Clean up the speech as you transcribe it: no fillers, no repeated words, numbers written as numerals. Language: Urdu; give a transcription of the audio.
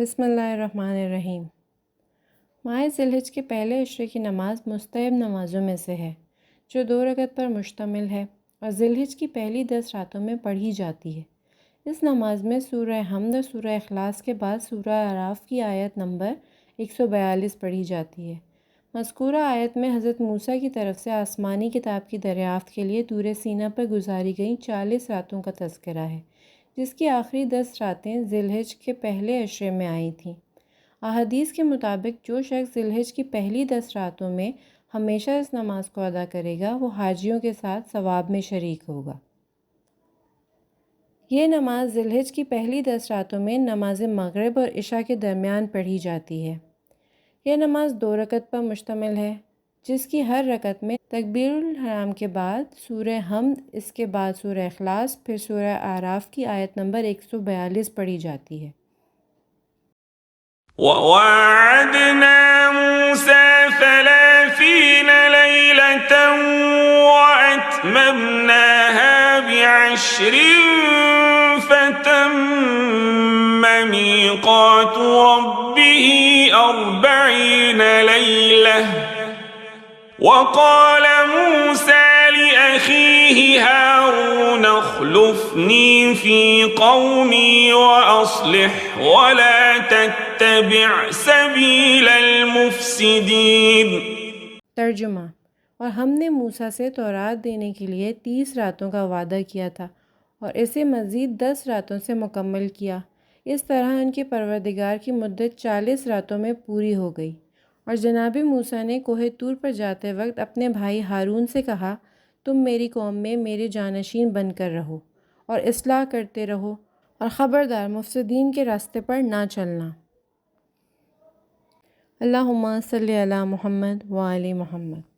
بسم اللہ الرحمن الرحیم۔ ماہ ذی الحج کے پہلے عشرے کی نماز مستحب نمازوں میں سے ہے جو 2 رکعت پر مشتمل ہے اور ذی الحج کی پہلی 10 راتوں میں پڑھی جاتی ہے۔ اس نماز میں سورہ حمد اور سورہ اخلاص کے بعد سورہ اعراف کی آیت نمبر 142 پڑھی جاتی ہے۔ مذکورہ آیت میں حضرت موسیٰ کی طرف سے آسمانی کتاب کی دریافت کے لیے طور سینا پر گزاری گئیں 40 راتوں کا تذکرہ ہے، جس کی آخری 10 راتیں ذی الحج کے پہلے عشرے میں آئی تھیں۔ احادیث کے مطابق جو شخص ذی الحج کی پہلی 10 راتوں میں ہمیشہ اس نماز کو ادا کرے گا وہ حاجیوں کے ساتھ ثواب میں شریک ہوگا۔ یہ نماز ذی الحج کی پہلی 10 راتوں میں نماز مغرب اور عشاء کے درمیان پڑھی جاتی ہے۔ یہ نماز 2 رکعت پر مشتمل ہے، جس کی ہر رکعت میں تکبیر الحرام کے بعد سورہ حمد، اس کے بعد سورہ اخلاص، پھر سورہ اعراف کی آیت نمبر 142 پڑھی جاتی ہے۔ وَوَاعَدْنَا مُوسَىٰ 30 لَيْلَةً وَأَتْمَمْنَاهَا ب10 فَتَمَّ مِيقَاتُ رَبِّهِ 40 لَيْلَةً ۚ وَقَالَ مُوسَىٰ لِأَخِيهِ هَارُونَ اخْلُفْنِي فِي قَوْمِي وَأَصْلِحْ وَلَا تَتَّبِعْ سَبِيلَ الْمُفْسِدِينَ۔ ترجمہ: اور ہم نے موسیٰ سے تورات دینے کے لیے 30 راتوں کا وعدہ کیا تھا اور اسے مزید 10 راتوں سے مکمل کیا۔ اس طرح ان کے پروردگار کی مدت 40 راتوں میں پوری ہو گئی۔ اور جناب موسیٰ نے کوہ طور پر جاتے وقت اپنے بھائی ہارون سے کہا، تم میری قوم میں میرے جانشین بن کر رہو اور اصلاح کرتے رہو اور خبردار مفسدین کے راستے پر نہ چلنا۔ اللہم صلی علی محمد وآل محمد۔